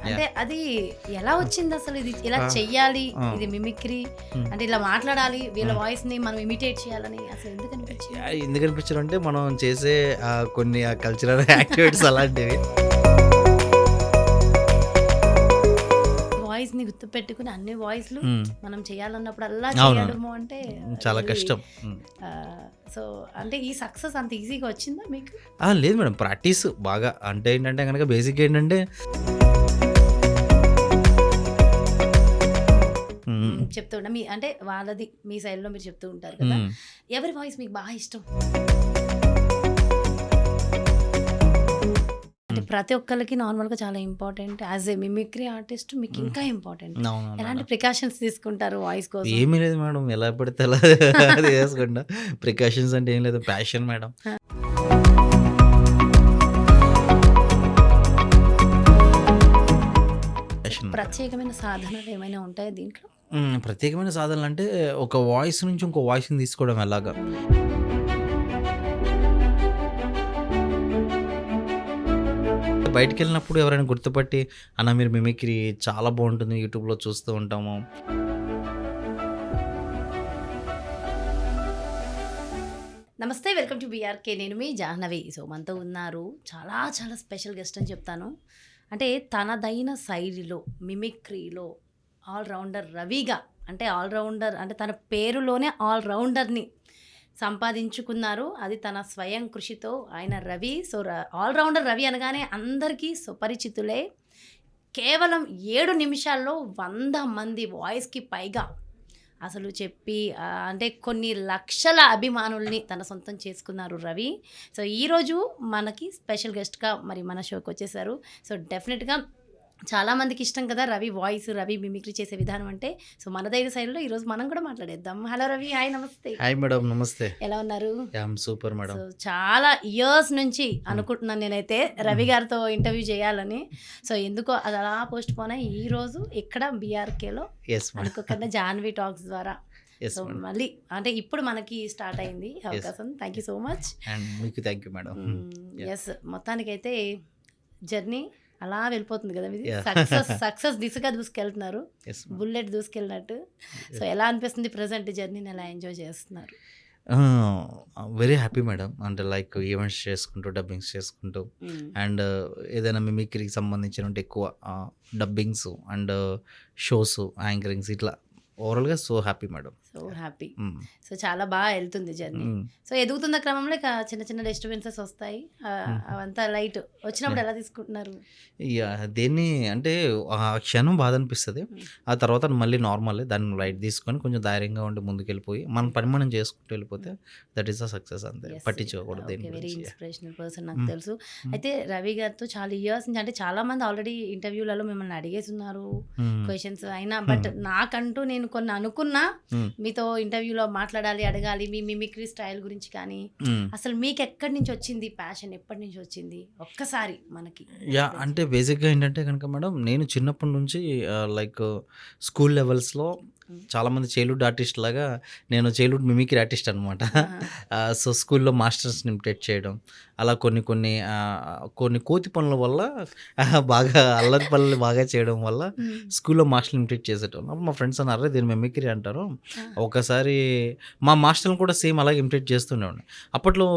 అంటే యాహ్! అది ఎలా వచ్చింది అసలు? ఇది ఇలా ఆ! చెయ్యాలి, ఆ! ఇది మిమిక్రీ హ్మ్. అంటే ఇలా మాట్లాడాలి, వీళ్ళ హ్మ్. వాయిస్‌ని మనం ఇమిటేట్ చేయాలని అసలు ఎందుకు అనిపించింది? ఎందుకనిపించడంటే మనం చేసే కొన్ని కల్చరల్ యాక్టివిటీస్ అలాంటివి. వాయిస్‌ని గుర్తుపెట్టుకొని అన్ని వాయిస్‌లు హ్మ్. మనం చేయాలన్నప్పుడల్లా అవునవును. చేయడము అంటే చాలా రియల్లీ కష్టం. హ్మ్. సో, అంటే ఈ సక్సెస్ అంత ఈజీగా వచ్చిందా మీకు? లేదు మేడం, ప్రాక్టీస్ బాగా. అంటే ఏంటంటే గనక బేసిక్‌గా ఏంటంటే హ్మ్. చెప్తూ మీ అంటే వాళ్ళది మీ సైడ్‌లో మీరు చెప్తూ ఉంటారు కదా! హ్మ్. ఎవరి వాయిస్ మీకు బాగా ఇష్టం? అంటే హ్మ్. ప్రతి ఒక్కళ్ళకి నార్మల్‌గా చాలా important. As a mimicry artist మీకు హ్మ్. ఇంకా ఇంపార్టెంట్. అవునవును ఎలాంటి మేడం. ప్రికాషన్స్ తీసుకుంటారు వాయిస్ కోసం? ఏమీ లేదు మేడం. ఎలా పడితే అలా అది చేసుకుంటా. ప్రికాషన్స్ అంటే ఏం లేదు. Passion madam. ఆ! Passion madam. ప్రత్యేకమైన సాధనాలు ఏమైనా ఉంటాయా దీంట్లో? ప్రత్యేకమైన సాధనలంటే ఒక వాయిస్ నుంచి ఇంకో వాయిస్‌ని తీసుకోవడం ఎలాగా? బయటికెళ్ళినప్పుడు ఎవరైనా గుర్తుపట్టి, "అన్న మీరు మిమిక్రీ చాలా బావుంటుంది. యూట్యూబ్‌లో చూస్తూ ఉంటాము." నమస్తే. Welcome to BRK. నేను మీ జాహ్నవి. సో, మనతో ఉన్నారు చాలా చాలా స్పెషల్ గెస్ట్ అని చెప్తాను. అంటే తనదైన శైలిలో మిమిక్రీలో ఆల్ రౌండర్ రవిగా అంటే ఆల్ రౌండర్ అంటే తన పేరులోనే ఆల్ రౌండర్‌ని సంపాదించుకున్నారు. అది తన స్వయం కృషితో ఆయన Ravi. So, all rounder Ravi అనగానే అందరికీ సుపరిచితులే. కేవలం 7 నిమిషాల్లో 100 మంది వాయిస్‌కి పైగా అసలు చెప్పి అంటే కొన్ని లక్షల అభిమానుల్ని తన సొంతం చేసుకున్నారు రవి. సో, ఈరోజు మనకి స్పెషల్ గెస్ట్‌గా మరి మన షోకొచ్చేసారు. సో, డెఫినెట్‌గా చాలామందికి ఇష్టం కదా రవి వాయిస్, రవి మిమిక్రీ చేసే విధానం అంటే. సో, మనదైన శైలిలో ఈరోజు మనం కూడా మాట్లాడేద్దాం. హలో రవి. హాయ్. నమస్తే. Hi madam. నమస్తే. ఎలా ఉన్నారు? Yam super madam. సో, చాలా ఇయర్స్ నుంచి హ్మ్. అనుకుంటున్నాను నేనైతే రవి హ్మ్. గారితో ఇంటర్వ్యూ చేయాలని. సో, ఎందుకో అది అలా పోస్ట్‌పోన్ అయ్యి ఈరోజు ఇక్కడ బీఆర్‌కేలో యెస్ మేడం. అనుకోకుండా జాహ్నవి టాక్స్ ద్వారా యెస్ సో, మేడం. మళ్ళీ అంటే ఇప్పుడు మనకి స్టార్ట్ అయింది యెస్. అవకాశం. Thank you so much. And మీకు thank you madam. Yeah! Yes. మొత్తానికైతే జర్నీ అలా వెళ్ళిపోతుంది కదా మీది. యాహ్! సక్సెస్ దిశగా దూసుకెళ్తున్నారు. Yes madam. బుల్లెట్ దూసుకెళ్ళినట్టు. So, yes. ఎలా అనిపిస్తుంది ప్రెజెంట్ జర్నీని ఎలా ఎంజాయ్ చేస్తున్నారు? ఆ! Very happy madam. అంటే లైక్ ఈవెంట్స్ చేసుకుంటూ, డబ్బింగ్స్ చేసుకుంటూ హ్మ్. అండ్ ఏదైనా మిమిక్రీకి సంబంధించినటువంటి ఎక్కువ డబ్బింగ్స్ అండ్ షోస్, యాంకరింగ్స్ ఇట్లా ఓవరాల్‌గా so happy madam. So, happy. హ్మ్. సో, చాలా బాగా వెళ్తుంది జర్నీ. హ్మ్. సో, ఎదుగుతున్న క్రమంలో ఇక చిన్న చిన్న డిస్టర్బెన్సెస్ వస్తాయి. హ్మ్. అవంతా లైట్. వచ్చినప్పుడు యాహ్! ఎలా తీసుకుంటున్నారు? దేన్ని అంటే ఆ క్షణం బాధనిపిస్తది. హ్మ్. ఆ తర్వాత మళ్ళీ నార్మలే. దాన్ని లైట్ తీసుకొని కొంచెం ధైర్యంగా ఉండి ముందుకెళ్ళిపోయి, మన పని మనం చేసుకుంటూ వెళ్ళిపోతే దట్ ఈస్ ద సక్సెస్ అంతే. యెస్. పట్టించుకోకూడదు దేని ఓకే. వెరీ గురించి. ఇన్స్పిరేషనల్ పర్సన్ నాకు హ్మ్. తెలుసు. హ్మ్. అయితే రవి గారితో చాలా ఇయర్స్ నుంచి అంటే చాలామంది ఆల్రెడీ ఇంటర్వ్యూలలో మిమ్మల్ని అడిగేసున్నారు హ్మ్. క్వెషన్స్ అయినా. హ్మ్. బట్ నాకంటూ నేను కొన్ని అనుకున్నా హ్మ్. మీతో ఇంటర్వ్యూలో మాట్లాడాలి, అడగాలి మీ మిమిక్రీ స్టైల్ గురించి కానీ, హ్మ్. అసలు మీకు ఎక్కడి నుంచి వచ్చింది ప్యాషన్? ఎప్పటి నుంచి వచ్చింది? ఒక్కసారి మనకి యాహ్! అంటే బేసిక్‌గా ఏంటంటే గనుక మేడం, నేను చిన్నప్పటి నుంచి లైక్ స్కూల్ లెవెల్స్‌లో హ్మ్. చాలామంది చైల్డ్‌హుడ్ ఆర్టిస్ట్ లాగా నేను చైల్డ్‌హుడ్ మిమిక్రీ ఆర్టిస్ట్ అనమాట. ఆహా! సో, స్కూల్‌లో మాస్టర్స్‌ని ఇమిటేట్ చేయడం. అలా కొన్ని కోతి పనుల వల్ల బాగా అల్లరి పనులు బాగా చేయడం వల్ల హ్మ్. స్కూల్‌లో మాస్టర్‌ని ఇమిటేట్ చేసేటోళ్ళం. అప్పుడు మా ఫ్రెండ్స్ అన్నారు, "అరేయ్! దీన్ని మిమిక్రీ అంటారు." ఆ! ఒకసారి మా మాస్టర్‌ని కూడా సేమ్ అలాగే ఇమిటేట్ చేస్తుండేవాడిని. అప్పట్లో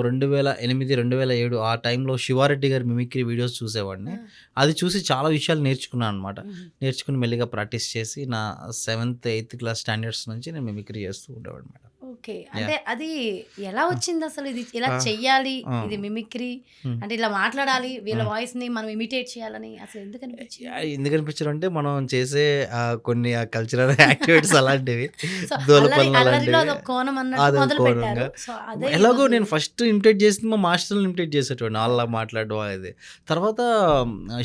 2008, 2007 ఆ టైంలో శివారెడ్డి గారి మిమిక్రీ వీడియోస్ చూసేవాడిని. ఆ! అది చూసి చాలా విషయాలు నేర్చుకున్నాను అనమాట. హుహు. నేర్చుకుని మెల్లిగా ప్రాక్టీస్ చేసి నా 7థ్, 8థ్ క్లాస్ స్టాండర్డ్స్ నుంచి నేను మిమిక్రీ చేస్తూ ఉండేవాడిని మేడం. ఓకే. యాహ్! అంటే అది ఎలా ఆ! వచ్చిందసలు? ఇది ఇలా ఆ! చెయ్యాలి, ఆ! ఇది మిమిక్రీ హ్మ్. అంటే ఇలా మాట్లాడాలి, వీళ్ళ హ్మ్. వాయిస్‌ని మనం ఇమిటేట్ చేయాలని అసలు ఎందుకనిపించింది? ఎందుకనిపించడంటే మనం చేసే కొన్ని కల్చరల్ యాక్టివిటీస్ అలాంటివి. సో, దోల అల్లరిలో పనులలాంటివి. అదొక కోణం అన్నట్టు అదొక మొదలుపెట్టారు. కోణంగా. సో, అదే ఎలాగో ఈరోజు నేను ఫస్ట్ ఇమిటేట్ చేసింది మా మాస్టర్‌ని ఇమిటేట్ చేసేటోడిని. ఆ! ఆళ్ళలా మాట్లాడడం అది. తర్వాత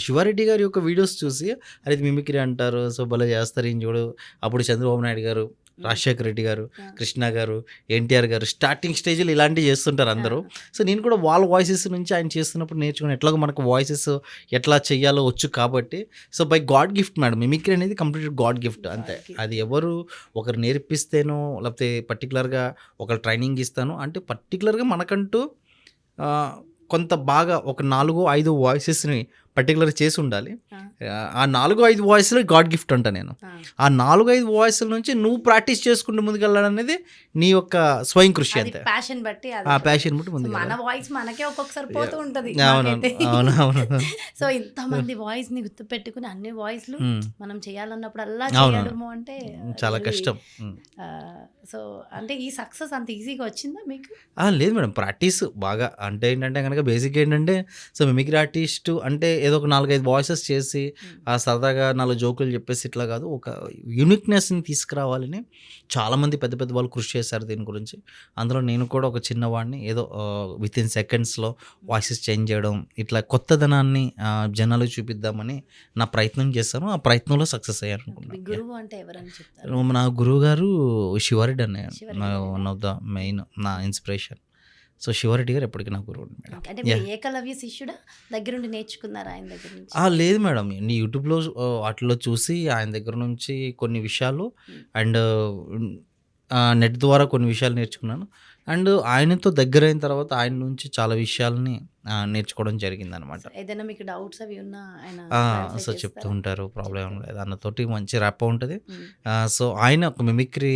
శివారెడ్డి గారి యొక్క వీడియోస్ చూసి అరే! ఇది మిమిక్రీ అంటారు. సో, భలే చేస్తారు ఈయన చూడు. అప్పుడు చంద్రబాబు నాయుడు గారు, హ్మ్. రాజశేఖర్ రెడ్డి గారు, ఆ! కృష్ణ గారు, ఎన్టీఆర్ గారు స్టార్టింగ్ స్టేజ్‌లో ఇలాంటివి చేస్తుంటారు ఆ! అందరూ. సో, నేను కూడా వాళ్ళ వాయిసెస్ నుంచి ఆయన చేస్తున్నప్పుడు నేర్చుకుని ఎట్లాగో మనకు వాయిసెస్ ఎట్లా చేయాలో వచ్చు కాబట్టి so, by God gift madam. Mimicry అనేది కంప్లీట్ గాడ్ గిఫ్ట్ అంతే. God gift. అది ఎవరు ఒకరు నేర్పిస్తేనో లేకపోతే పర్టిక్యులర్‌గా ఒకళ్ళు ట్రైనింగ్ ఇస్తానో అంటే పర్టిక్యులర్‌గా మనకంటూ ఆహ్, కొంత బాగా ఒక 4, 5 వాయిసెస్‌ని పర్టికులర్ చేసి ఉండాలి. ఆ. ఆ 4-5 వాయిస్‌లు గాడ్ గిఫ్ట్ అంట నేను. ఆ. ఆ 4-5 వాయిస్‌ల నుంచి నువ్వు ప్రాక్టీస్ చేసుకుంటూ ముందుకెళ్ళడం అనేది నీ యొక్క స్వయం కృషి అది అంతే. ప్యాషన్ బట్టి అది ఆ ఉంటుంది. ప్యాషన్ బట్టి సో మన ముందుకెళ్ళాలి. వాయిస్ మనకే ఒక్కొక్కసారి పోతూ ఉంటది అవునవును. మాకైతే. అవునవును. సో ఇంతమంది వాయిస్ ని గుర్తుపెట్టుకుని అన్ని వాయిస్లు హ్మ్. మనం చేయాలన్నప్పుడల్లా అవునవును. చేయడము అంటే చాలా very, కష్టం. సో అంటే ఈ సక్సెస్ అంత ఈజీగా వచ్చిందా మీకు? లేదు మేడం. ప్రాక్టీస్ బాగా అంటే ఏంటంటే గనక బేసిక్‌గా ఏంటంటే సో మిమిక్రీ ఆర్టిస్టు అంటే ఏదో ఒక 4-5 వాయిసెస్ చేసి సరదాగా 4 జోకులు చెప్పేసి ఇట్లా కాదు. ఒక యూనిక్‌నెస్‌ని తీసుకురావాలని చాలామంది పెద్ద పెద్ద వాళ్ళు కృషి చేశారు దీని గురించి. అందులో నేను కూడా ఒక చిన్నవాడిని ఏదో వితిన్ సెకండ్స్‌లో వాయిసెస్ చేంజ్ చేయడం ఇట్లా కొత్తదనాన్ని జనాలకు చూపిద్దామని నా ప్రయత్నం చేశాను. ఆ ప్రయత్నంలో సక్సెస్ అయ్యాను మీ అనుకున్నాను. గురువు అంటే ఎవరని చెప్తారు? నా గురువుగారు శివారెడ్డి అన్నయ్య. శివారెడ్డి గారా? వన్ ఆఫ్ ద మెయిన్ నా ఇన్స్పిరేషన్. సో శివారెడ్డి గారు ఎప్పటికీ నా గురువు మేడం. ఓకే. అంటే మీరు ఏకలవ్య శిష్యుడా? దగ్గరుండి నేర్చుకున్నారా ఆయన దగ్గర నుంచి? లేదు మేడం. యూట్యూబ్‌లో వాటిలో చూసి ఆయన దగ్గర నుంచి కొన్ని విషయాలు అండ్ నెట్ ద్వారా కొన్ని విషయాలు నేర్చుకున్నాను. అండ్ ఆయనతో దగ్గరైన తర్వాత ఆయన నుంచి చాలా విషయాలని నేర్చుకోవడం జరిగిందనమాట. ఏదైనా మీకు డౌట్స్ అవి ఉన్నా ఆయన సో చెప్తూ చేస్తారా? ఉంటారు. ప్రాబ్లం ఏం లేదు. అన్నతోటి మంచి ర్యాపో ఉంటది. ఉమ్. సో ఆయన ఒక మిమిక్రీ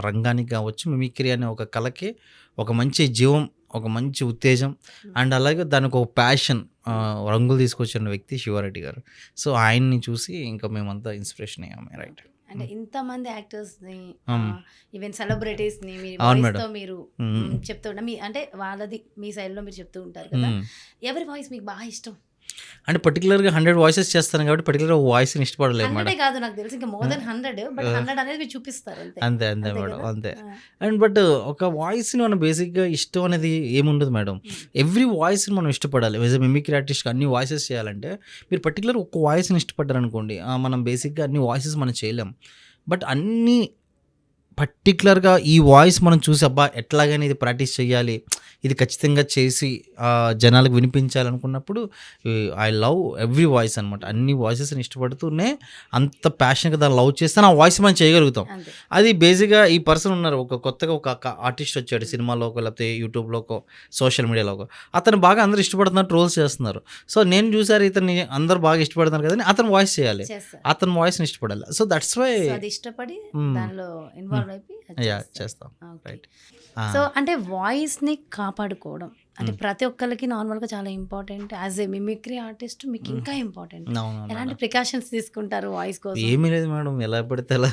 రంగానికి కావచ్చు, మిమిక్రీ అనే ఒక కళకి ఒక మంచి జీవం, ఒక మంచి ఉత్తేజం అండ్ అలాగే దానికి ఒక ప్యాషన్ రంగులు తీసుకొచ్చిన వ్యక్తి శివారెడ్డి గారు. సో ఆయన్ని చూసి ఇంకా మేమంతా ఇన్స్పిరేషన్ అయ్యాము. రైట్. అంటే ఇంతమంది యాక్టర్స్ ని Hmm. ఈవెన్ సెలబ్రిటీస్ ని మీ అవును వాయిస్ మేడం. తో మీరు Hmm. చెప్తూ ఉంటా మీ అంటే వాళ్ళది మీ సైడ్ లో మీరు చెప్తూ ఉంటారు కదా, మ్మ్. ఎవరి వాయిస్ మీకు బాగా ఇష్టం? అంటే పర్టికులర్గా 100 వాయిసెస్ చేస్తాను కాబట్టి పర్టికులర్ వాయిస్ని ఇష్టపడలేదు 100 మేడం. కాదు నాకు తెలిసి ఇంకా మోర్ దెన్ 100, బట్ 100 అనేది మీరు చూపిస్తారు అంతే. అంతే అంతే అంతే మేడం. కదా? అంతే. ఆ. అండ్ బట్ ఒక వాయిస్ని మనం బేసిక్గా ఇష్టం అనేది ఏముండదు మేడం. ఎవ్రీ వాయిస్ని మనం ఇష్టపడాలి. యాజ్ ఎ మిమిక్రీ ఆర్టిస్ట్ అన్ని వాయిసెస్ చేయాలంటే మీరు పర్టికులర్ ఒక వాయిస్ని ఇష్టపడ్డారు అనుకోండి, మనం బేసిక్గా అన్ని వాయిసెస్ మనం చేయలేం. బట్ అన్నీ పర్టికులర్గా ఈ వాయిస్ మనం చూసి అబ్బా ఎట్లాగైనా ఇది ప్రాక్టీస్ చేయాలి, ఇది ఖచ్చితంగా చేసి జనాలకు వినిపించాలనుకున్నప్పుడు ఐ లవ్ ఎవ్రీ వాయిస్ అనమాట. అన్ని వాయిసెస్ని ఇష్టపడుతూనే అంత ప్యాషన్గా దాన్ని లవ్ చేస్తే ఆ వాయిస్ మనం చేయగలుగుతాం. అంతే. అది బేసిక్గా ఈ పర్సన్ ఉన్నారు, ఒక కొత్తగా ఒక ఆర్టిస్ట్ వచ్చాడు సినిమాలోకో లేకపోతే యూట్యూబ్లోకో సోషల్ మీడియాలోకో, అతను బాగా అందరూ ఇష్టపడుతున్నారు, ట్రోల్స్ చేస్తున్నారు. సో నేను చూసారు ఇతన్ని అందరూ బాగా ఇష్టపడుతున్నారు కదా, అతను వాయిస్ చేయాలి, చేస్తారు. అతని వాయిస్ని ఇష్టపడాలి. సో దట్స్ వై సో అది ఇష్టపడి దానిలో ఇన్వాల్వ్ అయిపోయి అది చేస్తారు. చేస్తాం. ఓకే. రైట్. సో అంటే వాయిస్ ని కాపాడుకోవడం అంటే ప్రతి ఒక్కరికి నార్మల్గా చాలా important. As a mimicry artist మీకు ఇంకా ఇంపార్టెంట్. ఎలాంటి ప్రికాషన్స్ తీసుకుంటారు వాయిస్ కోసం? ఏమీ లేదు మేడం, ఎలా పడితే అలా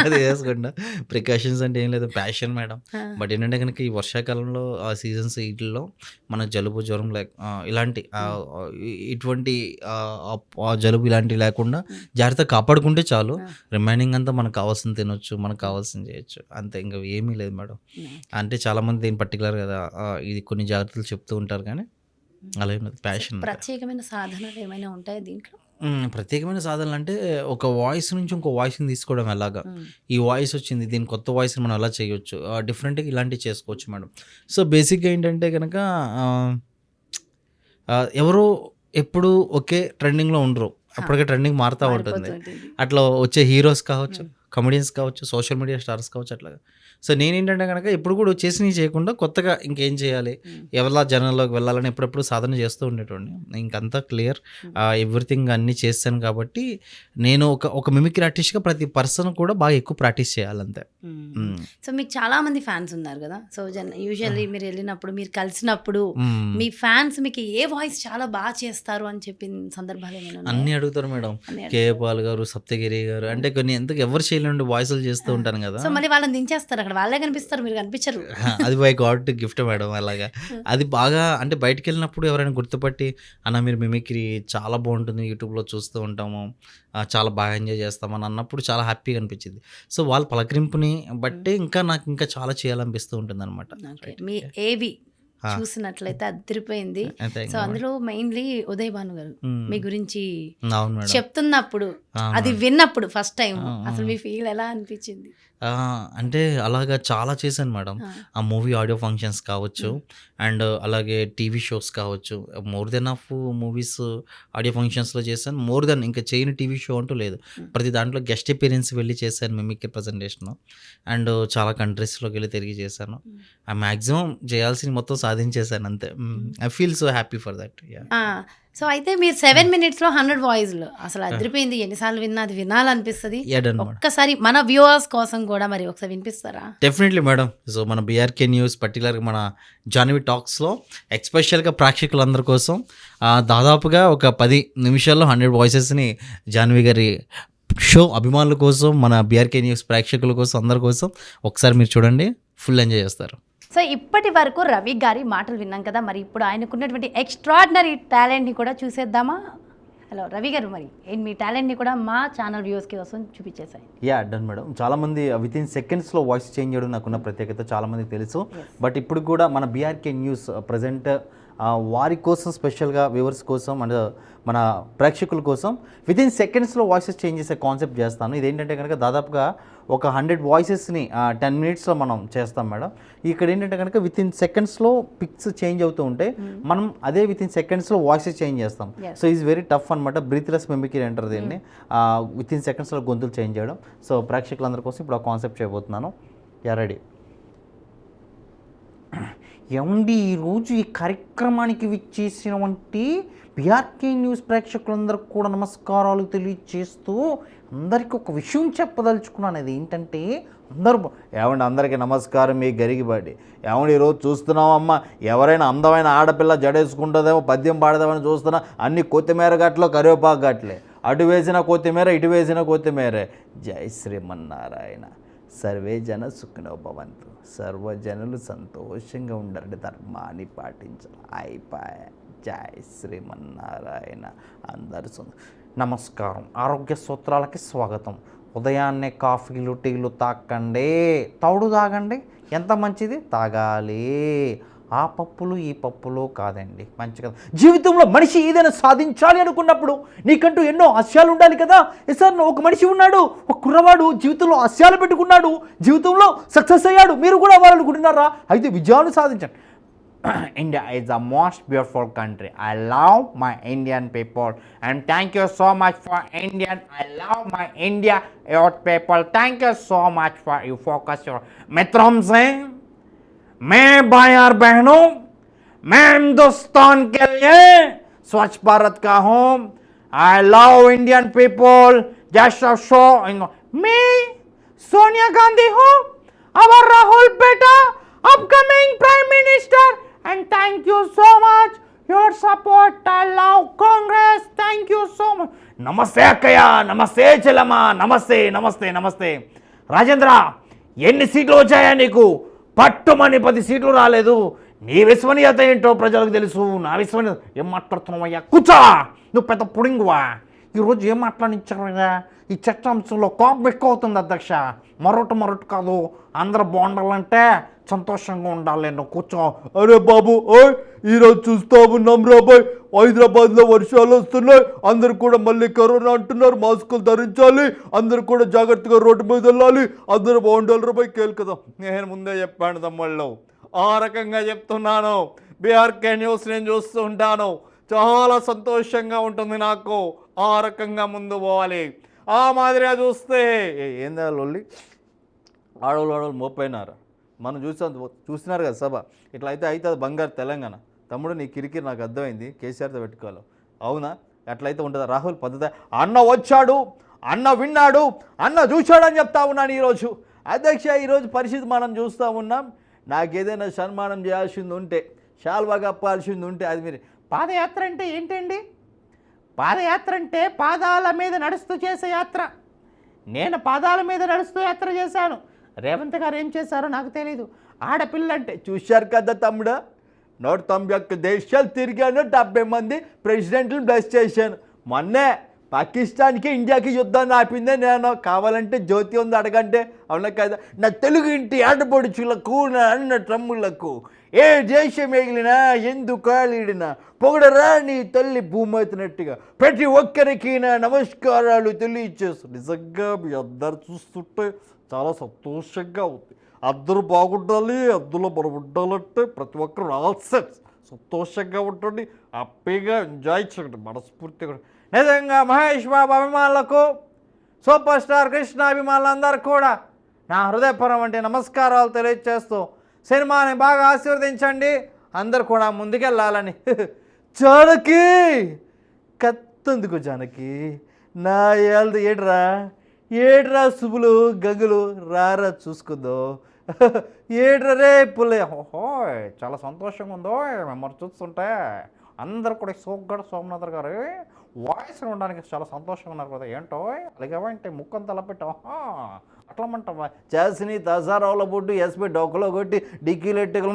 అది వేసుకుంటా. ప్రికాషన్స్ అంటే ఏం లేదు, ప్యాషన్ మేడం. బట్ ఏంటంటే కనుక ఈ వర్షాకాలంలో ఆ సీజన్స్ వీటిల్లో మన జలుబు జ్వరం ఇలాంటి ఇటువంటి జలుబు ఇలాంటివి లేకుండా జాగ్రత్తగా కాపాడుకుంటే చాలు. రిమైనింగ్ అంతా మనకు కావాల్సింది తినొచ్చు, మనకు కావాల్సింది చేయొచ్చు, అంతే. ఇంకా ఏమీ లేదు మేడం. అంటే చాలామంది దీని పర్టికులర్ కదా ఇది కొన్ని జాగ్రత్తలు చెప్తూ ఉంటారు కానీ అలా ఏం లేదు, ప్యాషన్. ప్రత్యేకమైన సాధనలు ఏమైనా ఉంటాయా దీంట్లో? ప్రత్యేకమైన సాధనలు అంటే ఒక వాయిస్ నుంచి ఇంకో వాయిస్ని తీసుకోవడం ఎలాగా, ఈ వాయిస్ వచ్చింది దీని కొత్త వాయిస్ని మనం ఎలా చేయొచ్చు, డిఫరెంట్గా ఇలాంటివి చేసుకోవచ్చు మేడం. సో బేసిక్గా ఏంటంటే కనుక ఎవరో ఎప్పుడు ఒకే ట్రెండింగ్లో ఉండరు, అప్పటికే ట్రెండింగ్ మారుతూ ఉంటుంది. అట్లా వచ్చే హీరోస్ కావచ్చు, కమెడియన్స్ కావచ్చు, సోషల్ మీడియా స్టార్స్ కావచ్చు, అట్లాగా. సో నేనేంటంటే కనుక ఎప్పుడు కూడా చేసినవి చేయకుండా కొత్తగా ఇంకేం చేయాలి, ఎవరిలా జనాల్లోకి వెళ్ళాలని ఎప్పుడెప్పుడు సాధన చేస్తూ ఉండేటోడిని. ఇంకంతా క్లియర్, ఎవ్రీథింగ్ అన్నీ చేస్తాను కాబట్టి నేను ఒక మిమిక్రీ ఆర్టిస్ట్గా ప్రతి పర్సన్ కూడా బాగా ఎక్కువ ప్రాక్టీస్ చేయాలంతే. సో మీకు చాలా మంది ఫ్యాన్స్ ఉన్నారు కదా, సో యూజువల్లీ మీరు వెళ్ళినప్పుడు మీరు కలిసినప్పుడు మీ ఫ్యాన్స్ మీకు ఏ వాయిస్ చాలా బాగా చేస్తారు అని చెప్పిన సందర్భాలు ఏమైనా ఉన్నాయా? అన్నీ అడుగుతారు మేడం. కే పాల్ గారు, సప్తగిరి గారు, అంటే కొన్ని ఎందుకు ఎవరు చేయలేండి వాయిస్లు చేస్తూ ఉంటాను కదా. సో మళ్ళీ వాళ్ళని దించేస్తారు అక్కడ, వాళ్ళే కనిపిస్తారు, మీరు కనిపించరు. అది బై గాడ్ గిఫ్ట్ మేడం. అలాగా అది బాగా అంటే బయటకు వెళ్ళినప్పుడు ఎవరైనా గుర్తుపట్టి అన్న మీరు మిమిక్రీ చాలా బాగుంటుంది, యూట్యూబ్లో చూస్తూ ఉంటాము, చాలా బాగా ఎంజాయ్ చేస్తామని అన్నప్పుడు చాలా హ్యాపీగా అనిపించింది. సో వాళ్ళ పలకరింపుని బట్టే ఇంకా నాకు ఇంకా చాలా చేయాలనిపిస్తూ ఉంటుంది అనమాట. మీ ఏవి చూసినట్లయితే అదిరిపోయింది. సో అందులో మెయిన్లీ ఉదయ్ భాను గారు మీ గురించి చెప్తున్నప్పుడు అది విన్నప్పుడు ఫస్ట్ టైం అసలు మీ ఫీల్ ఎలా అనిపించింది? అంటే అలాగా చాలా చేశాను మేడం. ఆ మూవీ ఆడియో ఫంక్షన్స్ కావచ్చు అండ్ అలాగే టీవీ షోస్ కావచ్చు, more than of movies audio ఫంక్షన్స్లో చేశాను. మోర్ దెన్ ఇంకా చేయని టీవీ షో అంటూ లేదు. ప్రతి దాంట్లో గెస్ట్ అపీరెన్స్ వెళ్ళి చేశాను మిమిక్రీ ప్రజెంటేషన్. అండ్ చాలా కంట్రీస్లోకి వెళ్ళి తిరిగి చేశాను. ఆ మ్యాక్సిమం చేయాల్సింది మొత్తం సాధించేశాను అంతే. I feel so happy for that. So అయితే మీరు 7 మినిట్స్‌లో 100 వాయిస్‌లు అసలు అదిరిపోయింది. ఎన్నిసార్లు విన్నా అది వినాలనిపిస్తది. Yeah done madam. ఒక్కసారి మన వ్యూవర్స్ కోసం కూడా మరి ఒకసారి వినిపిస్తారా? Definitely madam. సో మన బీఆర్కే న్యూస్ పర్టికులర్గా మన జాన్వి టాక్స్లో ఎక్స్పెషల్గా ప్రేక్షకులందరి కోసం దాదాపుగా ఒక 10 నిమిషాల్లో 100 వాయిసెస్ని జాన్వి గారి షో అభిమానుల కోసం, మన బీఆర్కే న్యూస్ ప్రేక్షకుల కోసం, అందరి కోసం ఒకసారి మీరు చూడండి, ఫుల్ ఎంజాయ్ చేస్తారు. సో ఇప్పటి వరకు రవి గారి మాటలు విన్నాం కదా, మరి ఇప్పుడు ఆయనకున్నటువంటి ఎక్స్ట్రాడినరీ టాలెంట్ని కూడా చూసేద్దామా? హలో రవి గారు, మరి మీ టాలెంట్ని కూడా మా ఛానల్ వ్యూవర్స్కి కోసం చూపించేసాయి. Yeah done madam. చాలామంది విత్ ఇన్ సెకండ్స్లో వాయిస్ చేంజ్ చేయడం నాకున్న ప్రత్యేకత చాలామందికి తెలుసు. బట్ ఇప్పుడు కూడా మన బీఆర్కే న్యూస్ ప్రజెంట్ వారి కోసం స్పెషల్గా వ్యూవర్స్ కోసం అండ్ మన ప్రేక్షకుల కోసం విత్ ఇన్ సెకండ్స్లో వాయిసెస్ చేంజ్ చేసే కాన్సెప్ట్ చేస్తాను. ఇదేంటంటే కనుక దాదాపుగా ఒక 100 వాయిసెస్ని 10 మినిట్స్లో మనం చేస్తాం మేడం. ఇక్కడ ఏంటంటే కనుక విత్ ఇన్ సెకండ్స్లో పిక్స్ చేంజ్ అవుతూ ఉంటే మనం అదే విత్ ఇన్ సెకండ్స్లో వాయిసెస్ చేంజ్ చేస్తాం. సో ఈజ్ వెరీ టఫ్ అనమాట. బ్రీత్లెస్ మిమిక్రీ అంటారు దీన్ని. విత్ ఇన్ సెకండ్స్లో గొంతులు చేంజ్ చేయడం. సో ప్రేక్షకులందరి కోసం ఇప్పుడు ఆ కాన్సెప్ట్ చేయబోతున్నాను. Yeah ready. ఏమండి, ఈరోజు ఈ కార్యక్రమానికి విచ్చేసినటువంటి బీఆర్కే న్యూస్ ప్రేక్షకులందరికీ కూడా నమస్కారాలు తెలియజేస్తూ అందరికీ ఒక విషయం చెప్పదలుచుకున్నాను. అది ఏంటంటే ఏమండి అందరికీ నమస్కారం, మీ గరిగిబాడి. ఏమండి ఈరోజు చూస్తున్నామమ్మా, ఎవరైనా అందమైన ఆడపిల్ల జడేసుకుంటుందేమో, పద్యం పాడదామని చూస్తున్నా, అన్ని కొత్తిమీర గట్లో కరివేపాకు గట్లే, అటు వేసిన కొత్తిమీర ఇటు వేసిన కొత్తిమీర. జై శ్రీమన్నారాయణ. సర్వే జన సుఖినో భవంతు. సర్వజనులు సంతోషంగా ఉండాలంటే ధర్మాన్ని పాటించాలి. అయిపోయా. జై శ్రీమన్నారాయణ. అందరు నమస్కారం. ఆరోగ్య సూత్రాలకి స్వాగతం. ఉదయాన్నే కాఫీలు టీలు తాకండి, తౌడు తాగండి. ఎంత మంచిది తాగాలి. ఆ పప్పులు ఈ పప్పులు కాదండి, మంచిగా జీవితంలో మనిషి ఏదైనా సాధించాలి అనుకున్నప్పుడు నీకంటూ ఎన్నో ఆశయాలు ఉండాలి కదా. సార్ ఒక మనిషి ఉన్నాడు, ఒక కుర్రవాడు జీవితంలో ఆశయాలు పెట్టుకున్నాడు, జీవితంలో సక్సెస్ అయ్యాడు. మీరు కూడా అవ్వాలనుకుంటున్నారా? అయితే విజయాలు సాధించండి. India is the most beautiful country. I love my Indian people and thank you so much for Indian. I love my India youth people. Thank you so much for you focus your मित्रों से मैं भाई और बहनों, मैं हिंदुस्तान के लिए स्वच्छ भारत का हूँ. I love Indian people. Just a show. मैं सोनिया गांधी हूँ, our Rahul beta, upcoming prime minister. And thank you so much your support. I love Congress. Thank you so much. నమస్తే అక్కయ్య, నమస్తే చెల్లమ్మ, నమస్తే నమస్తే నమస్తే. రాజేంద్ర, ఎన్ని సీట్లు వచ్చాయా నీకు? పట్టుమని 10 సీట్లు రాలేదు. నీ విశ్వనీయత ఏంటో ప్రజలకు తెలుసు. నా విశ్వనీయత ఏం మాట్లాడుతున్నావయ్యా? కూర్చో, నువ్వు పెద్ద పుడింగువా. ఈరోజు ఏం మాట్లాడించారయ్యా? ఈ చట్టాంశంలో కోపం ఎక్కువ అవుతుంది అధ్యక్ష. మరొకటి కాదు, అందరూ బాగుండాలంటే సంతోషంగా ఉండాలి. నువ్వు కూర్చో. అరే బాబు, ఓయ్ ఈరోజు చూస్తా ఉన్నాం రాబాయ్, హైదరాబాద్లో వర్షాలు వస్తున్నాయి. అందరు కూడా మళ్ళీ కరోనా అంటున్నారు, మాస్కులు ధరించాలి, అందరు కూడా జాగ్రత్తగా రోడ్డు మీద వెళ్ళాలి, అందరూ బాగుండాలి రాబాయ్. కేలు కదా, నేను ముందే చెప్పాను తమ్ముళ్ళు, ఆ రకంగా చెప్తున్నాను. బీఆర్కే న్యూస్ నేను చూస్తూ ఉంటాను, చాలా సంతోషంగా ఉంటుంది నాకు. ఆ రకంగా ముందు పోవాలి. ఆ మాదిరిగా చూస్తే ఏందా లొల్లి, ఆడవాళ్ళు మోపోయినారు. మనం చూసినారు కదా సభ. ఇట్లా అయితే అది బంగారు తెలంగాణ. తమ్ముడు నీ కిరికిరి నాకు అర్థమైంది, కేసీఆర్తో పెట్టుకోవాలి. అవునా? అట్లయితే ఉంటుందా? రాహుల్ పద్ధతి. అన్న వచ్చాడు, అన్న విన్నాడు, అన్న చూశాడని చెప్తా ఉన్నాను ఈరోజు. అధ్యక్ష, ఈరోజు పరిస్థితి మనం చూస్తూ ఉన్నాం. నాకేదైనా సన్మానం చేయాల్సింది ఉంటే, శాల్వా కప్పాల్సింది ఉంటే అది మీరు. పాదయాత్ర అంటే ఏంటండి? పాదయాత్ర అంటే పాదాల మీద నడుస్తూ చేసే యాత్ర. నేను పాదాల మీద నడుస్తూ యాత్ర చేశాను. రేవంత్ గారు ఏం చేశారో నాకు తెలీదు. ఆడపిల్లంటే చూశారు కదా తమ్ముడా, 191 దేశాలు తిరిగాను, 70 మంది ప్రెసిడెంట్లను బ్లెస్ చేశాను. మొన్నే పాకిస్తాన్కి ఇండియాకి యుద్ధాన్ని ఆపిందే నేను. కావాలంటే జ్యోతి ఉంది అడగంటే. అవునా కదా? నా తెలుగు ఇంటి ఆడపడుచులకు, నా అన్న తమ్ముళ్లకు, ఏ దేశం మిగిలినా ఎందుకు కాలిడినా పొగడరా నీ తల్లి భూమైతున్నట్టుగా ప్రతి ఒక్కరికి నా నమస్కారాలు తెలియచేస్తాను. నిజంగా మీ అందరు చూస్తుంటే చాలా సంతోషంగా ఉంది. అందరూ బాగుండాలి, అందులో మనం ఉండాలంటే ప్రతి ఒక్కరు ఆల్సెట్ సంతోషంగా ఉంటుంది, హ్యాపీగా ఎంజాయ్ చేయండి మనస్ఫూర్తిగా. నిజంగా మహేష్ బాబు అభిమానులకు, సూపర్ స్టార్ కృష్ణ అభిమానులందరూ కూడా నా హృదయపూర్వక నమస్కారాలు తెలియజేస్తూ సినిమాని బాగా ఆశీర్వదించండి, అందరు కూడా ముందుకెళ్ళాలని. జానకి కత్తందుకు జానకి నా ఏళ్ళది ఏడ్రా శుభులు గగులు రారా చూసుకుందో ఏడ్రా రే పుల్లే ఓహో చాలా సంతోషంగా ఉందో మిమ్మల్ని చూస్తుంటే అందరు కూడా సోమనాథర్ గారు వాయిస్ ఉండడానికి చాలా సంతోషంగా ఉన్నారు కదా ఏంటో అలాగేమంటే ముక్కంత అలా పెట్టా అట్లమంటావా చేసిని తసారావుల బొడ్డు ఎస్పీ డొక్కలో కొట్టి డిక్కీలు ఎట్టుకలు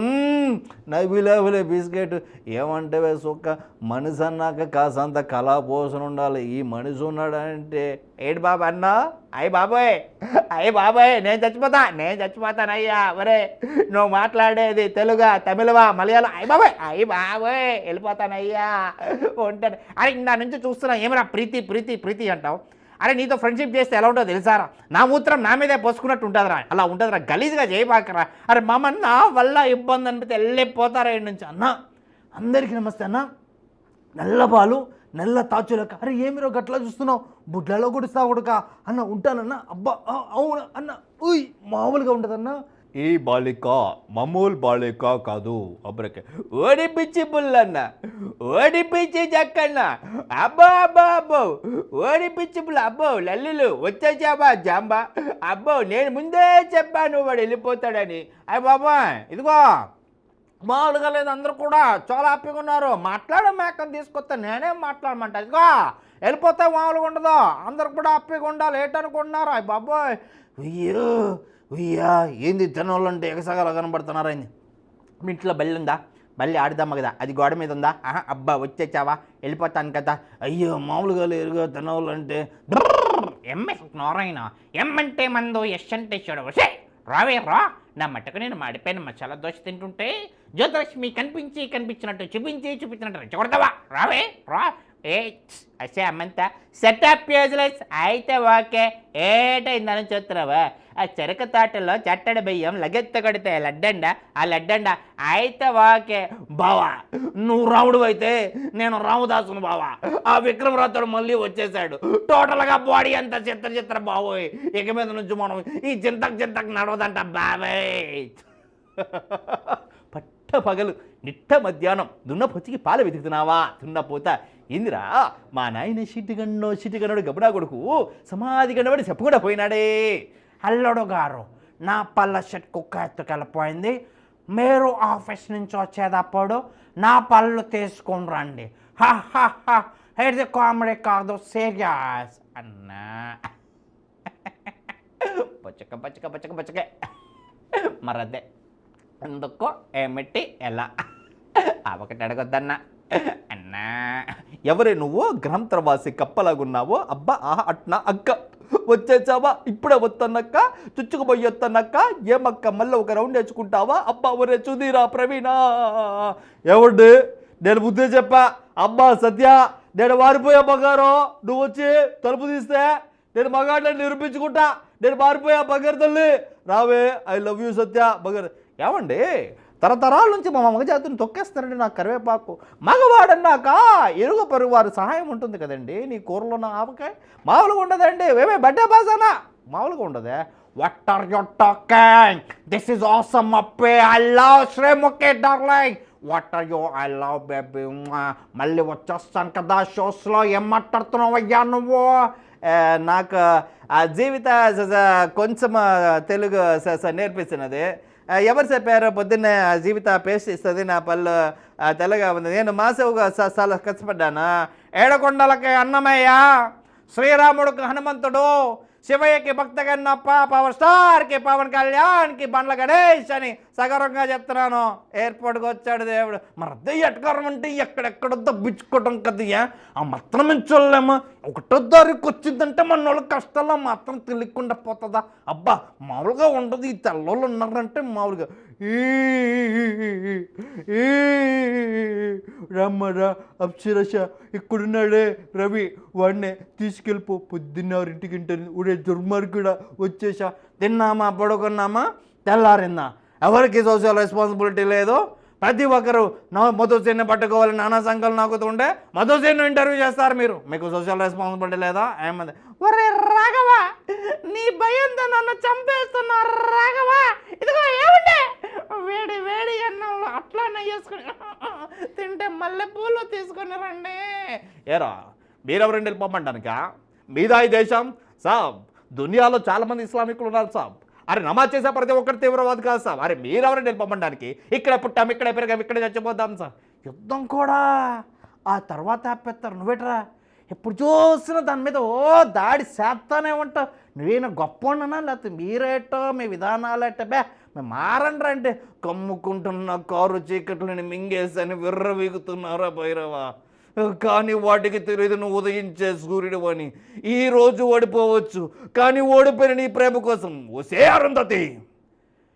నవ్విలేవులే బిస్కెట్ ఏమంటే సుక్క మనిషి అన్నాక కాసంత కళాపోషణ ఉండాలి ఈ మనిషి ఉన్నాడంటే ఏడు బాబా అన్నా అయ్యి బాబాయ్ నేను చచ్చిపోతానయ్యా మరే నువ్వు మాట్లాడేది తెలుగా తమిళవా మలయాళం అయ్యి బాబాయ్ వెళ్ళిపోతానయ్యా ఉంటాను అరే నా నుంచి చూస్తున్నా ఏమరా ప్రీతి అంటావు అరే నీతో ఫ్రెండ్షిప్ చేస్తే ఎలా ఉంటుందో తెలుసారా నా మూత్రం నా మీదే పోసుకున్నట్టు ఉంటుందిరా అలా ఉంటుందిరా గలీజ్గా చేయబాకరా అరే మామన్న వల్ల ఇబ్బంది అనిపితే వెళ్ళిపోతారా ఇంటి నుంచి అన్న అందరికీ నమస్తే అన్న నల్ల పాలు నల్ల తాచులక అరే ఏమిరో గట్లా చూస్తున్నావు బుడ్లలో కొడుస్తా కొడుక అన్న ఉంటానన్న అబ్బా అవును అన్న ఉయ్ మామూలుగా ఉంటుందన్న ఈ బాలిక మామూలు బాలిక కాదు అబ్బరకే ఓడిపించి బుల్లన్న ఓడిపించి జక్కన్న అబ్బో ఓడిపించి బుల్ల అబ్బో లల్లులు వచ్చేసాబా జాంబా అబ్బో నేను ముందే చెప్పాను వాడు వెళ్ళిపోతాడని అయ్య బాబా ఇదిగో మామూలుగా లేదు అందరూ కూడా చాలా హ్యాపీగా ఉన్నారు మాట్లాడే మేకను తీసుకొస్తే నేనేం మాట్లాడమంటా ఇదిగో వెళ్ళిపోతే మామూలుగా ఉండదు అందరు కూడా హ్యాపీగా ఉండాలి ఏంటనుకుంటున్నారు అయ్య బాబోయ్ ఉయ్యా ఏంది తినోళ్ళంటే ఎగసగల కనబడుతున్నారు అయింది మీ ఇంట్లో బల్లి ఉందా బల్లి ఆడుదామా కదా అది గోడ మీద ఉందా అబ్బా వచ్చేసావా వెళ్ళిపోతాను కదా అయ్యో మామూలుగా లేరుగా తినోళ్ళంటే ఎంఎస్ నారాయణ ఎమ్మంటే మందు ఎస్ అంటే చూడవసే రావే రా నా మట్టుకు నేను మాడిపోయిన మసాలా దోశ తింటుంటే జ్యోతిలక్ష్మి కనిపించినట్టు చూపించినట్టు చూడదావా రావే రా ఏ అసే అమ్మంతా సెటప్ యూజ్లెస్ అయితే ఓకే ఏటైందని చూస్తున్నావా ఆ చెరక తోటలో చట్టడి బియ్యం లగెత్త కొడితే లడ్డండ ఆ లడ్డండ అయితే ఓకే బావా నువ్వు రాముడు అయితే నేను రామదాసును బావా ఆ విక్రమరాతుడు మళ్ళీ వచ్చేసాడు టోటల్గా బాడీ అంతా చిత్ర బావోయ్ ఇక మీద నుంచి మనం ఈ చింతకు నడవదంట బాబాయ్ పట్ట పగలు నిట్ట మధ్యాహ్నం దున్నపొచ్చికి పాలు వెతుకుతున్నావా దున్నపోత ఇందిరా మా నాయన సిటిగన్నోడు గబుడా కొడుకు సమాధి గండబడి చెప్పకుండా పోయినాడే అల్లుడు గారు నా పళ్ళ షర్ట్ కుక్క ఎత్తుకెళ్ళిపోయింది మీరు ఆఫీస్ నుంచి వచ్చేటప్పుడు నా పళ్ళు తీసుకొని రండి ఇది కామెడీ కాదు సీరియస్ అన్నా పచ్చక మరదే ఎందుకో ఏమిటి ఎలా ఒకటి అడగొద్దన్నా అన్నా ఎవరే నువ్వు గ్రంథవాసి కప్పలాగున్నావో అబ్బా అట్నా అక్క వచ్చేసావా ఇప్పుడే వద్దన్నక్క చుచ్చుకుపోయి వద్దన్నక్క ఏమక్క మళ్ళీ ఒక రౌండ్ వేసుకుంటావా అబ్బా ఒరే సుధీరా ప్రవీణా ఎవడు నేను బుద్ధి చెప్పా అబ్బా సత్య నేను వారిపోయా బంగారం నువ్వు వచ్చి తలుపు తీస్తే నేను మగాడిని నిరూపించుకుంటా నేను మారిపోయా బంగారు తల్లి రావే ఐ లవ్ యూ సత్య బంగారు ఏమండి తరతరాల నుంచి మా మగజాతిని తొక్కేస్తారండి నాకు కరివేపాకు మగవాడన్నాక ఇరుగు పొరుగు వారి సహాయం ఉంటుంది కదండి నీ కూరలో ఉన్న ఆవకాయ మామూలుగా ఉండదండి ఏమే బడ్డే బాసానా మామూలుగా ఉండదే what are you talking this is awesome అప్పే I love Sreemukhi darling what are you I love baby మళ్ళీ వచ్చేస్తాను కదా షోస్లో ఏం మాట్లాడుతున్నావు అయ్యా నువ్వు నాకు ఆ జీవిత కొంచెం తెలుగు నేర్పిస్తున్నది ఎవరు చెప్పారు పొద్దున్నే జీవిత పేస్ట్ ఇస్తుంది నా పళ్ళు తెల్లగా ఉంది నేను మాసవుగా చాలా కష్టపడ్డాను ఏడకొండలకి అన్నమయ్య శ్రీరాముడికి హనుమంతుడు శివయ్యకి భక్త కన్నప్ప పవర్ స్టార్కి పవన్ కళ్యాణ్కి బండ్ల గణేష్ అని సగర్వంగా చెప్తున్నాను ఎయిర్పోర్ట్కి వచ్చాడు దేవుడు మరి అదే ఎట్కరం అంటే ఎక్కడెక్కడ దబ్బించుకోవటం కదయ్యా ఆ మాత్రం మించోళ్ళేమో ఒకటో దారికి వచ్చిందంటే మన వాళ్ళ కష్టాల్లో మాత్రం తెలియకుండా పోతుందా అబ్బా మామూలుగా ఉండదు ఈ తెల్లోళ్ళు ఉన్నారంటే మామూలుగా రమ్మరా అప్సరస ఇక్కడున్నాడే రవి వాడినే తీసుకెళ్ళిపో పొద్దున్నరింటికి ఉడే దుర్మార్గుడా వచ్చేసా తిన్నామా పడుకున్నామా తెల్లారిందా ఎవరికి సోషల్ రెస్పాన్సిబిలిటీ లేదు ప్రతి ఒక్కరు మధుసేన్ని పట్టుకోవాలి నానా సంఘాలు నాకుతుంటే మధుసేన్ని ఇంటర్వ్యూ చేస్తారు మీరు మీకు సోషల్ రెస్పాన్సిబిలిటీ లేదా ఏమంది ఒరే రాఘవా నీ భయంతో నన్ను చంపేస్తున్నారు రాఘవా ఇదిగో ఏమంటే వేడి వేడి అన్నంలో అట్లానే చేసుకుని తింటే మల్లెపూలు తీసుకొని రండి. ఏరా మీరెవరండి వెళ్ళిపోమంటానికా? మీదా ఈ దేశం సాబ్? దునియాలో చాలామంది ఇస్లామికులు ఉన్నారు సాబ్. అరే నమాజ్ చేసే ప్రతి ఒక్కరు తీవ్రవాది కాదు సాబ్. అరే మీరెవరండి వెళ్ళిపోమంటానికి? ఇక్కడ పుట్టాం, ఇక్కడే పెరిగాం, ఇక్కడే చచ్చిపోతాం సార్. యుద్ధం కూడా ఆ తర్వాత ఆపేస్తారు. నువ్వేట్రా ఎప్పుడు చూసినా దాని మీద దాడి చేస్తానే ఉంటావు. నువ్వేనా గొప్ప ఉండనా, లేకపోతే మీరేటో మీ విధానాలేట బే మేము మారండ్రా అంటే కమ్ముకుంటున్న కారు చీకట్లని మింగేసని విర్రవీగుతున్నారా భైరవా. కానీ వాటికి తెలియదు నువ్వు ఉదయించే సూర్యుడు అని. ఈరోజు ఓడిపోవచ్చు, కానీ ఓడిపోయిన నీ ప్రేమ కోసం ఓసే అరుంధతి,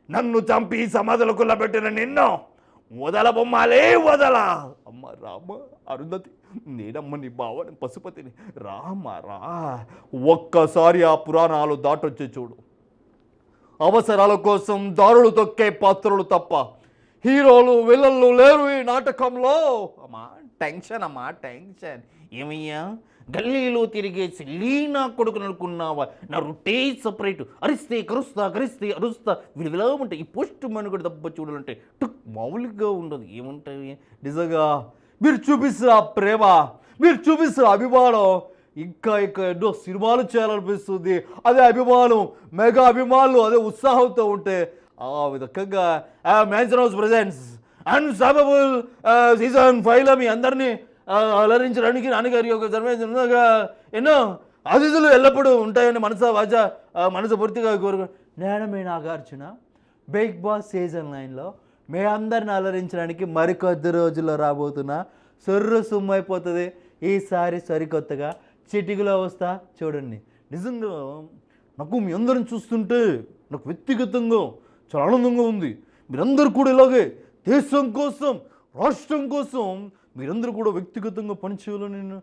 నన్ను చంపి సమాధులు కుల్లబెట్టిన నిన్ను వదల బొమ్మాలే వదల. అమ్మ రామ అరుంధతి, నేనమ్మ నీ బావని పశుపతిని, రామ రా. ఒక్కసారి ఆ పురాణాలు దాటొచ్చి చూడు. అవసరాల కోసం దారులు తొక్కే పాత్రలు తప్ప హీరోలు విలన్లు లేరు ఈ నాటకంలో. అమ్మా టెన్షన్, అమ్మా టెన్షన్. ఏమయ్యా గల్లీలో తిరిగేసి లీనా కొడుకుని అనుకున్నావా? నా రొట్టే సపరేట్. అరిస్తే కరుస్తా, కరిస్తే అరుస్తా, విలువలా ఉంటాయి. ఈ పోస్ట్ మనుగడ దెబ్బ చూడాలంటే టుక్ మామూలుగా ఉండదు. ఏముంటాయి నిజంగా మీరు చూపిస్తారు ఆ ప్రేమ, మీరు చూపిస్తారు అభిమానం. ఇంకా ఎన్నో సినిమాలు చేయాలనిపిస్తుంది. అదే అభిమానం, మెగా అభిమానులు అదే ఉత్సాహంతో ఉంటే ఆ విధంగా mansion house presents unstoppable season 5లో మీ అందరినీ అలరించడానికి నాన్నగారి యొక్క జన్మదినంగా ఎన్నో అతిథులు ఎల్లప్పుడూ ఉంటాయని మనసు పూర్తిగా కోరుకు. నేను మీ నాగార్జున బిగ్ బాస్ సీజన్ 9లో మీ అందరిని అలరించడానికి మరికొద్ది రోజుల్లో రాబోతున్నా. సొర్రు సుమ్మైపోతుంది ఈసారి సరికొత్తగా. చిటికలో వస్తా చూడండి. నిజంగా నాకు మీ అందరిని చూస్తుంటే నాకు వ్యక్తిగతంగా చాలా ఆనందంగా ఉంది. మీరందరూ కూడా ఇలాగే దేశం కోసం, రాష్ట్రం కోసం మీరందరూ కూడా వ్యక్తిగతంగా పనిచేయాలని నేను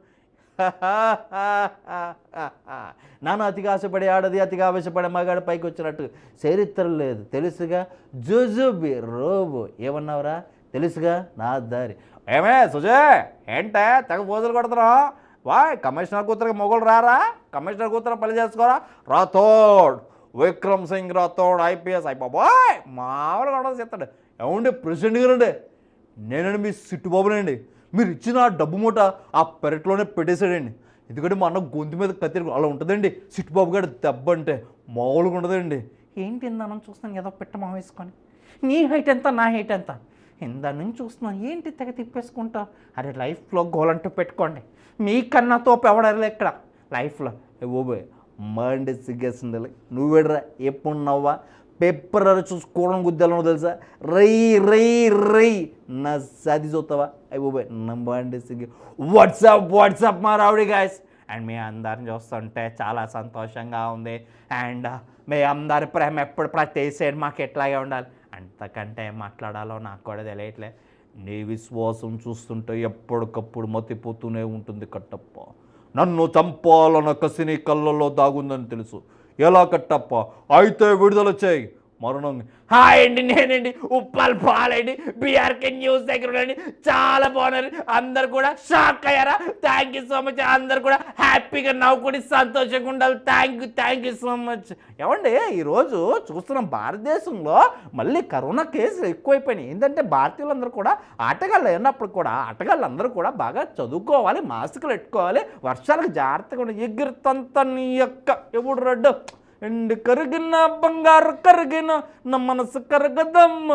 నాన్న అతిగా ఆశపడే ఆడది, అతిగా ఆవేశపడే మగాడు పైకి వచ్చినట్టు చరిత్ర లేదు తెలుసుగా. జోజోబి రోబో ఏమన్నావురా తెలుసుగా నా దారి. ఏమే సుజయ్ ఏంటే తెగ పోజులు కొడుతున్నావు? వాయ్ కమిషనర్ కూతురికి మొగలు రారా? కమిషనర్ కూతురు పని చేసుకోరా? రాథోడ్ విక్రమ్ సింగ్ రాథోడ్ ఐపీఎస్ అయిపోయి మామూలుగా ఉండదు చెప్తాడు. ఏమండి ప్రెసిడెంట్ గారండి, నేనండి మీ సిట్టుబాబునండి. మీరు ఇచ్చిన డబ్బు మూట ఆ పెరట్లోనే పెట్టేశాడండి. ఎందుకంటే మా అన్న గొంతు మీద కత్తి అలా ఉంటుందండి. సిట్టుబాబు గారు దెబ్బ అంటే మామూలుగా ఉండదండి. ఏంటి ఇందానం చూస్తున్నాను ఏదో పెట్ట మా వేసుకొని, నీ హైట్ ఎంత నా హైట్ ఎంత, ఇందా నుంచి చూస్తున్నాను ఏంటి తెగ తిప్పేసుకుంటా. అరే లైఫ్లో గోల్ అంటూ పెట్టుకోండి. మీకన్నా తోపు ఎవడాలి ఇక్కడ లైఫ్లో. ఓబోయ్ మండి సిగ్గేసింది. నువ్వేడ్రా ఎప్పుడు నవ్వా పేపర్ చూసుకోవడం గుద్దాలను తెలుసా? రై రై రై నా సది చూస్తావా? అయిపోయి నంబండి సిగ్గు. వాట్సాప్ మా రావుడి గాయస్. అండ్ మీ అందరిని చూస్తుంటే చాలా సంతోషంగా ఉంది. అండ్ మీ అందరి ప్రేమ ఎప్పుడు ప్రతి సైడ్ మాకు ఎట్లాగే ఉండాలి. అంతకంటే ఏం మాట్లాడాలో నాకు కూడా తెలియట్లే. నీ విశ్వాసం చూస్తుంటే ఎప్పటికప్పుడు మతిపోతూనే ఉంటుంది కట్టప్ప. నన్ను చంపాలన్న కసి నీ కళ్ళల్లో దాగుందని తెలుసు. ఎలా కట్టప్ప? అయితే విడుదల చేయి మరణం. హాయ్ అండి, నేనండి ఉప్పల్ పాలండి, బీఆర్కే న్యూస్ దగ్గర అండి. చాలా బాగున్నారు, అందరు కూడా షాక్ అయ్యారా? Thank you so much. అందరు కూడా హ్యాపీగా నవ్వుకుని సంతోషంగా ఉండాలి. Thank you so much. ఏమండి ఈరోజు చూస్తున్నాం భారతదేశంలో మళ్ళీ కరోనా కేసులు ఎక్కువైపోయినాయి. ఏంటంటే భారతీయులందరూ కూడా ఆటగాళ్ళు అయినప్పుడు కూడా ఆటగాళ్ళందరూ కూడా బాగా చదువుకోవాలి, మాస్కులు పెట్టుకోవాలి, వర్షాలకు జాగ్రత్తగా ఉండి ఎగురుతంత నీ యొక్క ఎప్పుడు రెడ్డు ఎండి కరిగిన బంగారు కరిగిన నా మనసు కరగదమ్మ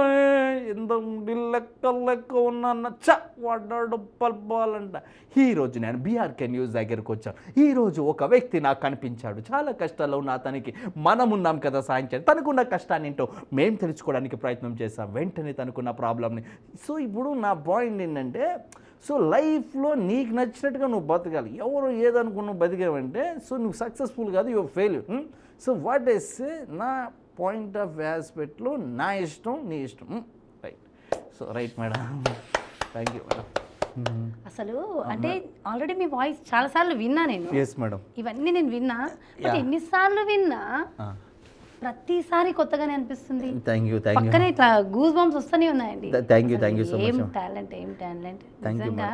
ఎందండి లెక్క ఉన్న నచ్చ వాడాడు పల్పాలంట. ఈరోజు నేను బీఆర్కే న్యూస్ దగ్గరికి వచ్చాను. ఈరోజు ఒక వ్యక్తి నాకు కనిపించాడు. చాలా కష్టాల్లో ఉన్న అతనికి మనమున్నాం కదా సాయం చేయాలి. తనకున్న కష్టాన్ని ఏంటో మేము తెలుసుకోవడానికి ప్రయత్నం చేస్తాం. వెంటనే తనకున్న ప్రాబ్లమ్ని. సో ఇప్పుడు నా పాయింట్ ఏంటంటే, సో లైఫ్లో నీకు నచ్చినట్టుగా నువ్వు బతకాలి. ఎవరు ఏదనుకున్న నువ్వు బతికావంటే సో నువ్వు సక్సెస్ఫుల్ కాదు, your failure. So what is నా పాయింట్ ఆఫ్ ఆస్పెక్ట్లో నా ఇష్టం నీ ఇష్టం. Right. So right madam, thank you madam. అసలు అంటే ఆల్రెడీ మీ వాయిస్ చాలాసార్లు విన్నా నేను. ఎస్ మేడం, ఇవన్నీ నేను విన్నా. బట్ ఎన్నిసార్లు విన్నా ప్రతిసారి కొత్తగానే అనిపిస్తుంది. థ్యాంక్ యూ పక్కనే ఇట్లా గూస్ బంప్స్ వస్తూనే ఉన్నాయండి. Thank you so much. ఏం టాలెంట్ నిజంగా.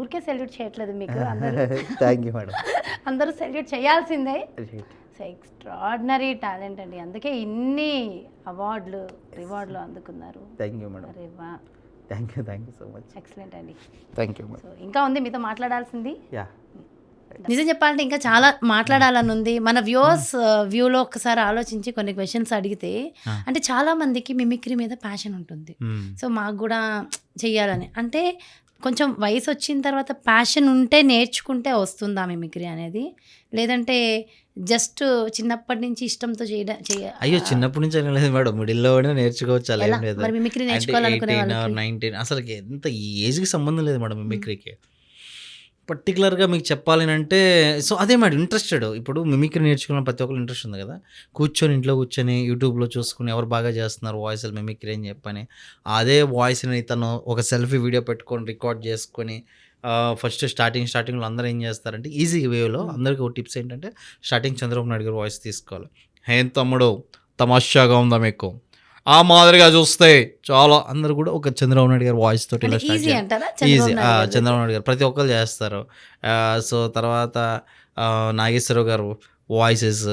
ఊరికే సెల్యూట్ చేయట్లేదు మీకు అందరూ. Thank you madam. అందరూ సెల్యూట్ చేయాల్సిందే. సో ఎక్స్ట్రాడినరీ టాలెంట్ అండి, అందుకే ఇన్ని అవార్డులు రివార్డులు అందుకున్నారు. Thank you madam. అరే వా, thank you so much. Excellent అండి. Thank you madam. సో ఇంకా ఉంది మీతో మాట్లాడాల్సింది. యా, నిజం చెప్పాలంటే ఇంకా చాలా మాట్లాడాలని ఉంది. మన వ్యూవర్స్ వ్యూలో ఒకసారి ఆలోచించి కొన్ని క్వశ్చన్స్ అడిగితే, అంటే చాలా మందికి మిమిక్రీ మీద ప్యాషన్ ఉంటుంది. సో మాకు కూడా చెయ్యాలని, అంటే కొంచెం వయసు వచ్చిన తర్వాత ప్యాషన్ ఉంటే నేర్చుకుంటే వస్తుందా మిమిక్రీ అనేది, లేదంటే జస్ట్ చిన్నప్పటి నుంచి ఇష్టంతో అయ్యో చిన్నప్పటి నుంచి అని లేదు మేడం, మిడిల్లో కూడా నేర్చుకోవచ్చు, అలా ఏం లేదు. మరి మిమిక్రీ అంటే నేర్చుకోవాలనుకునే 18 వాళ్ళకి 19 అసలు ఎంత ఏజ్కి సంబంధం లేదు మేడం మిమిక్రీకి. పర్టికులర్గా మీకు చెప్పాలి అంటే, సో అదే మేడం ఇంట్రెస్టెడ్. ఇప్పుడు మిమిక్రీ నేర్చుకున్న ప్రతి ఒక్కరు ఇంట్రెస్ట్ ఉంది కదా, కూర్చొని ఇంట్లో కూర్చొని యూట్యూబ్లో చూసుకుని ఎవరు బాగా చేస్తున్నారు వాయిస్లు మిమిక్రీ అని చెప్పని, అదే వాయిస్ని తను ఒక సెల్ఫీ వీడియో పెట్టుకొని రికార్డ్ చేసుకొని ఫస్ట్ స్టార్టింగ్లో అందరూ ఏం చేస్తారంటే ఈజీ వేలో అందరికీ ఒక టిప్స్ ఏంటంటే, స్టార్టింగ్ చంద్రబాబు నాయుడు గారు వాయిస్ తీసుకోవాలి. ఏం తమ్ముడు తమాషాగా ఉందా మీకు, ఆ మాదిరిగా చూస్తే చాలా, అందరూ కూడా ఒక చంద్రబాబు నాయుడు గారు వాయిస్ తోటి ఇలా స్టార్ట్ ఈజీ అంటారా? ఈజీ. చంద్రబాబు నాయుడు గారు ప్రతి ఒక్కరు చేస్తారు. సో తర్వాత నాగేశ్వరరావు గారు వాయిసెస్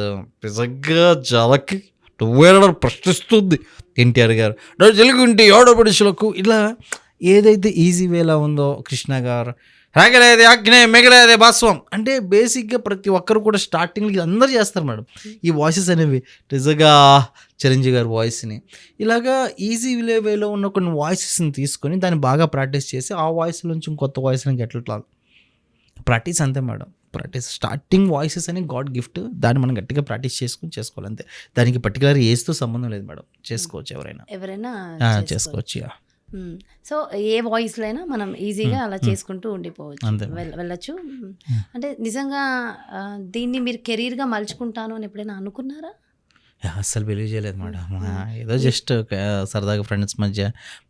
నిజంగా జలకి నువ్వేరడం ప్రశ్నిస్తుంది. ఎన్టీఆర్ గారు తెలుగు ఇంటి ఆడపడుచులకు, ఇలా ఏదైతే ఈజీ వేలా ఉందో కృష్ణ గారు రాగలేదే అగ్నే మిగలేదే భాస్వం, అంటే బేసిక్గా ప్రతి ఒక్కరు కూడా స్టార్టింగ్లో అందరూ చేస్తారు మేడం ఈ వాయిసెస్ అనేవి. నిజంగా చిరంజీవి గారి వాయిస్ని ఇలాగా ఈజీ వేలో ఉన్న కొన్ని వాయిసెస్ని తీసుకొని దాన్ని బాగా ప్రాక్టీస్ చేసి ఆ వాయిస్ నుంచి ఇంకొత్త వాయిస్ని ఎట్లా ప్రాక్టీస్, అంతే మేడం. ప్రాక్టీస్ స్టార్టింగ్ వాయిసెస్ అని గాడ్ గిఫ్ట్, దాన్ని మనం గట్టిగా ప్రాక్టీస్ చేసుకోవాలి అంతే. దానికి పర్టికులర్ ఏజ్తో సంబంధం లేదు మేడం, చేసుకోవచ్చు ఎవరైనా చేసుకోవచ్చు. సో ఏ వాయిస్లో అయినా మనం ఈజీగా అలా చేసుకుంటూ ఉండిపోవచ్చు, వెళ్ళచ్చు. అంటే నిజంగా దీన్ని మీరు కెరీర్గా మలుచుకుంటాను అని ఎప్పుడైనా అనుకున్నారా? అస్సలు బిలీవ్ చేయలేదు మేడం. ఏదో జస్ట్ సరదాగా ఫ్రెండ్స్ మధ్య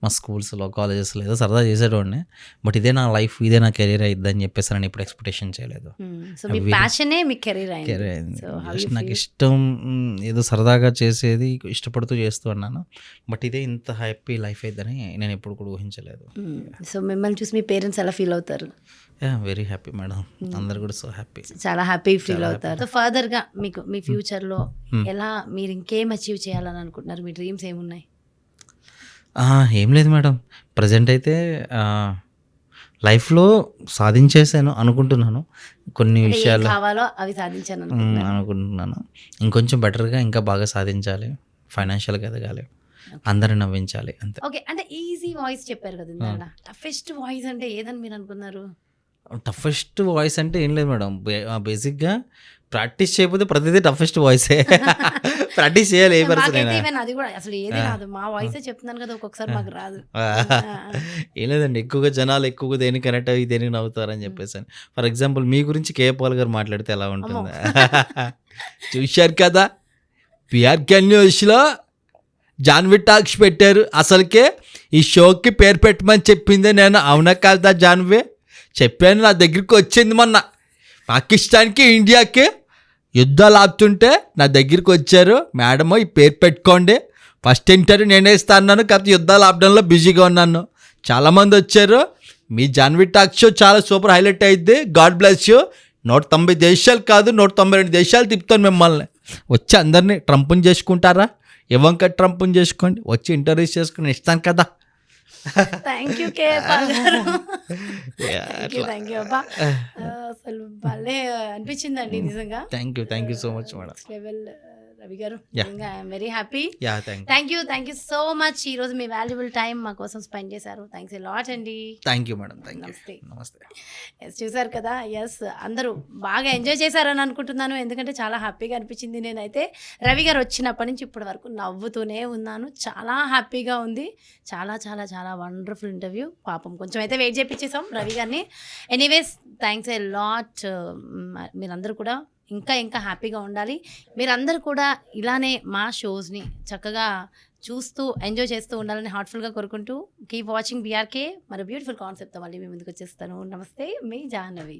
మా స్కూల్స్లో కాలేజెస్లో ఏదో సరదా చేసేటోడిని, బట్ ఇదే నా లైఫ్, ఇదే నా కెరీర్ అయిద్దని చెప్పేసి నేను ఇప్పుడు ఎక్స్పెక్టేషన్ చేయలేదు. సో మీ ప్యాషనే మీ కెరీర్ అయింది. జస్ట్ నాకు ఇష్టం, ఏదో సరదాగా చేసేది ఇష్టపడుతూ చేస్తూ అన్నాను, బట్ ఇదే ఇంత హ్యాపీ లైఫ్ అయిద్దని నేను ఎప్పుడు కూడా ఊహించలేదు. సో మిమ్మల్ని చూసి మీ పేరెంట్స్ ఎలా ఫీల్ అవుతారు? వెరీ హ్యాపీ మేడం, అందరు కూడా సో హ్యాపీ, చాలా హ్యాపీ ఫీల్ అవుతారు. సో ఫర్దర్గా మీకు మీ ఫ్యూచర్లో ఎలా, మీరు ఇంకేం అచీవ్ చేయాలని అనుకుంటున్నారు? మీ డ్రీమ్స్ ఏమున్నాయి? ఏం లేదు మేడం, ప్రజెంట్ అయితే లైఫ్లో సాధించేసాను అనుకుంటున్నాను. కొన్ని విషయాలు కావాలో అవి సాధించాను అనుకుంటున్నాను. ఇంకొంచెం బెటర్గా ఇంకా బాగా సాధించాలి, ఫైనాన్షియల్గా ఎదగాలి, అందరిని నవ్వించాలి, అంతే. ఓకే, అంటే ఈజీ వాయిస్ చెప్పారు కదా, టఫెస్ట్ వాయిస్ అంటే ఏదని మీరు అనుకున్నారు? టఫెస్ట్ వాయిస్ అంటే ఏం లేదు మేడం, బేసిక్గా ప్రాక్టీస్ చేయకపోతే ప్రతిదీ టఫెస్ట్ వాయిసే. ప్రాక్టీస్ చేయాలి ఏ పర్సన్ అయినా. అది కూడా అసలు ఏది రాదు, మా వాయిసే చెప్తున్నాను కదా, ఒక్కొక్కసారి మాకు రాదు. ఏం లేదండి, ఎక్కువగా జనాలు ఎక్కువగా దేనికి కనెక్ట్ అయ్యి దేనికి నవ్వుతారని చెప్పేసి. ఫర్ ఎగ్జాంపుల్ మీ గురించి కేఏ పాల్ గారు మాట్లాడితే ఎలా ఉంటుంది చూశారు కదా, పిఆర్కే న్యూస్లో జాన్వి టాక్స్ పెట్టారు, అసలుకే ఈ షోకి పేరు పెట్టమని చెప్పిందే నేను, అవునా కాదా జాన్వి? చెప్పాను, నా దగ్గరికి వచ్చింది మొన్న, పాకిస్తాన్కి ఇండియాకి యుద్ధాలు ఆపుతుంటే నా దగ్గరికి వచ్చారు, మేడము ఈ పేరు పెట్టుకోండి, ఫస్ట్ ఇంటర్వ్యూ నేనే ఇస్తా అన్నాను, కాకపోతే యుద్ధాలు ఆపడంలో బిజీగా ఉన్నాను. చాలామంది వచ్చారు, మీ జాన్వి టాక్ షో చాలా సూపర్ హైలైట్ అయింది, గాడ్ బ్లెస్ యూ. 190 దేశాలు కాదు 192 దేశాలు తిప్పుతాను మిమ్మల్ని, వచ్చి అందరినీ ట్రంప్ని చేసుకుంటారా, ఇవంక ట్రంప్ని చేసుకోండి, వచ్చి ఇంటర్వ్యూస్ చేసుకుని ఇస్తాను కదా. థ్యాంక్ యూ కే పాల్ గారు, థ్యాంక్ యూ అబ్బా, అసలు భలే అనిపించిందండి నిజంగా. Thank you so much madam. Level Ravi గారు, నిజంగా I'm very happy. Thank you so much. ఈ రోజు మీ వాల్యుబుల్ టైం మా కోసం స్పెండ్ చేశారు, థ్యాంక్స్ ఎ లాట్ అండి. థ్యాంక్ యూ మేడం, నమస్తే. ఎస్, చూసారు కదా, ఎస్ అందరూ బాగా ఎంజాయ్ చేశారని అనుకుంటున్నాను, ఎందుకంటే చాలా హ్యాపీగా అనిపించింది. నేనైతే రవి గారు వచ్చినప్పటి నుంచి ఇప్పటి వరకు నవ్వుతూనే ఉన్నాను, చాలా హ్యాపీగా ఉంది, చాలా చాలా చాలా వండర్ఫుల్ ఇంటర్వ్యూ. పాపం కొంచెం అయితే వెయిట్ చేయించేసాం రవి గారిని. Anyways, thanks a lot. మీరందరూ కూడా ఇంకా హ్యాపీగా ఉండాలి. మీరందరూ కూడా ఇలానే మా షోస్ని చక్కగా చూస్తూ ఎంజాయ్ చేస్తూ ఉండాలని హార్ట్ఫుల్గా కోరుకుంటూ కీప్ వాచింగ్ బీఆర్కే. మరి బ్యూటిఫుల్ కాన్సెప్ట్తో మళ్ళీ మీ ముందుకు వచ్చేస్తాను. నమస్తే, మీ జాహ్నవి.